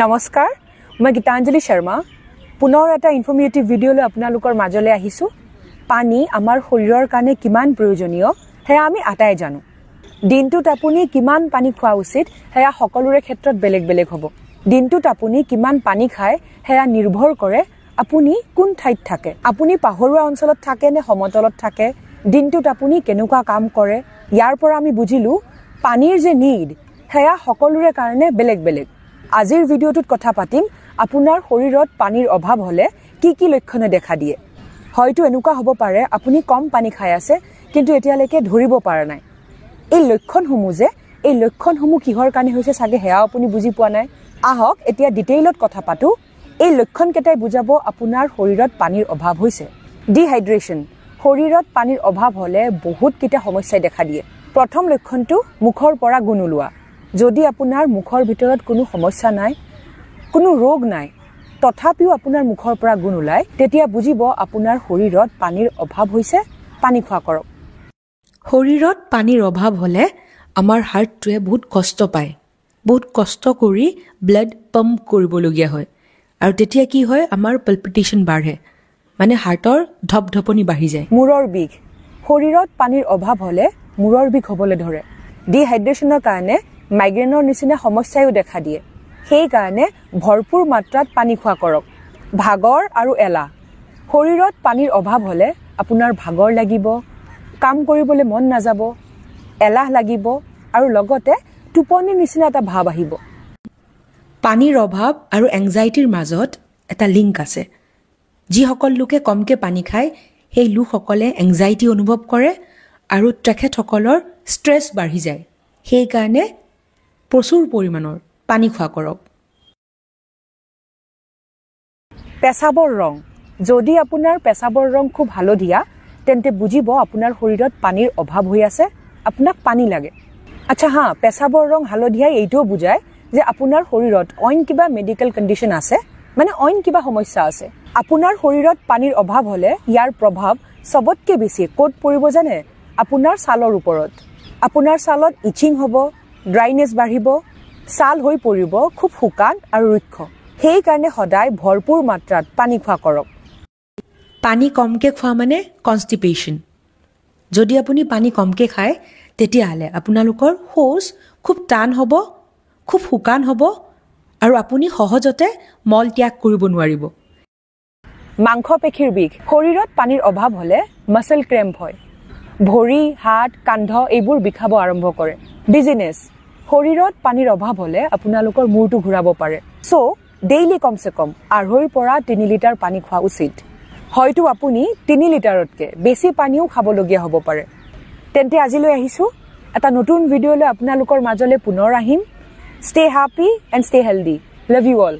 নমস্কাৰ মই গীতাঞ্জলি শৰ্মা পুনৰ এটা ইনফৰমেটিভ ভিডিঅ লৈ আপোনালোকৰ মাজলৈ আহিছো পানী আমাৰ শৰীৰৰ কাৰণে কিমান প্ৰয়োজনীয় হেয়া আমি আটাই জানো দিনটোত আপুনি কিমান পানী খোৱা উচিত হেয়া সকলোৰে ক্ষেত্ৰত বেলেগ বেলেগ হ'ব দিনটোত আপুনি কিমান পানী খায় হেয়া নিৰ্ভৰ কৰে আপুনি কোন ঠাইত থাকে আপুনি পাহৰুৱা অঞ্চলত থাকে নে সমতলত থাকে দিনটোত আপুনি কেনেকুৱা কাম কৰে ইয়াৰ পৰা আমি বুজিলো পানীৰ যে নিড হেয়া সকলোৰে কাৰণে বেলেগ বেলেগ আজিৰ ভিডিঅ'টোত কথা পাতিম আপোনাৰ শৰীৰত পানীৰ অভাৱ হলে কি লক্ষণে দেখা দিয়ে হয়তো এনেকুৱা হ'ব পাৰে আপুনি কম পানী খাই আছে কিন্তু এতিয়ালৈকে ধৰিব পৰা নাই এই লক্ষণসমূহ কিহৰ কাৰণে হৈছে সাগে হেয়া আপুনি বুজি পোৱা নাই আহক এতিয়া ডিটেইলত কথা পাতো এই লক্ষণ কেটাই বুজাব আপোনাৰ শৰীৰত পানীৰ অভাৱ হৈছে ডিহাইড্ৰেচন শৰীৰত পানীৰ অভাৱ হলে বহুত কিটা সমস্যাই দেখা দিয়ে প্ৰথম লক্ষণটো মুখৰ পৰা গুণুলোৱা যদি আপোনাৰ মুখৰ ভিতৰত কোনো সমস্যা নাই কোনো ৰোগ নাই তথাপিও আপোনাৰ মুখৰ পৰা গুণ ওলাই তেতিয়া বুজিব আপোনাৰ শৰীৰত পানীৰ অভাৱ হৈছে পানী খোৱা কৰক শৰীৰত পানীৰ অভাৱ হলে আমাৰ হাৰ্টটোৱে বহুত কষ্ট পায় বহুত কষ্ট কৰি ব্লাড পাম্প কৰিবলগীয়া হয় আৰু তেতিয়া কি হয় আমাৰ পালপিটেশন বাঢ়ে মানে হাৰ্টৰ ধপধপনি বাঢ়ি যায় মূৰৰ বিষ শৰীৰত পানীৰ অভাৱ হলে মূৰৰ বিষ হ'বলৈ ধৰে ডিহাইড্ৰেচনৰ কাৰণে মাইগ্ৰেনৰ নিচিনা সমস্যাও দেখা দিয়ে সেই কাৰণে ভৰপুৰ মাত্ৰাত পানী খোৱা কৰক ভাগৰ আৰু এলাহ শৰীৰত পানীৰ অভাৱ হলে আপোনাৰ ভাগৰ লাগিব কাম কৰিবলৈ মন নাযাব এলাহ লাগিব আৰু লগতে টোপনিৰ নিচিনা এটা ভাব আহিব পানীৰ অভাৱ আৰু এংজাইটিৰ মাজত এটা লিংক আছে যিসকল লোকে কমকে পানী খায় সেই লোকসকলে এংজাইটি অনুভৱ কৰে আৰু তেখেতসকলৰ ষ্ট্ৰেছ বাঢ়ি যায় সেই কাৰণে প্ৰচুৰ পৰিমাণৰ পানী খোৱা কৰক পেছাবৰ ৰং যদি আপোনাৰ পেছাবৰ ৰং খুব হালধীয়া তেন্তে বুজিব আপোনাৰ শৰীৰত পানীৰ অভাৱ হৈ আছে আপোনাক পানী লাগে আচ্ছা হা পেছাবৰ ৰং হালধীয়া এইটোও বুজায় যে আপোনাৰ শৰীৰত অইন কিবা মেডিকেল কণ্ডিশ্যন আছে মানে অইন কিবা সমস্যা আছে আপোনাৰ শৰীৰত পানীৰ অভাৱ হলে ইয়াৰ প্ৰভাৱ সবতকৈ বেছি ক'ত পৰিব জানে আপোনাৰ ছালৰ ওপৰত আপোনাৰ ছালত ইচিং হ'ব ড্ৰাইনেছ বাঢ়িব ছাল হৈ পৰিব খুব শুকান আৰু ৰুক্ষ সেই কাৰণে সদায় ভৰপুৰ মাত্ৰাত পানী খোৱা কৰক পানী কমকে খোৱা মানে কনষ্টিপেশ্যন যদি আপুনি পানী কমকে খায় তেতিয়াহ'লে আপোনালোকৰ শৌচ খুব টান হ'ব খুব শুকান হ'ব আৰু আপুনি সহজতে মল ত্যাগ কৰিব নোৱাৰিব মাংসপেশীৰ বিষ শৰীৰত পানীৰ অভাৱ হলে মাসল ক্ৰেম্প হয় ভৰি হাত কান্ধ এইবোৰ বিষাব আৰম্ভ কৰে ডিজিনেছ শৰীৰত পানীৰ অভাৱ হলে আপোনালোকৰ মূৰটো ঘূৰাব পাৰে সো ডেইলি কমসে কম 2.5 পৰা 3 লিটাৰ পানী খোৱা উচিত হয়তো আপুনি 3 লিটাৰতকৈ বেছি পানীও খাবলগীয়া হ'ব পাৰে তেন্তে আজিলৈ আহিছো এটা নতুন ভিডিঅ লৈ আপোনালোকৰ মাজলৈ পুনৰ আহিম stay happy and stay healthy love you all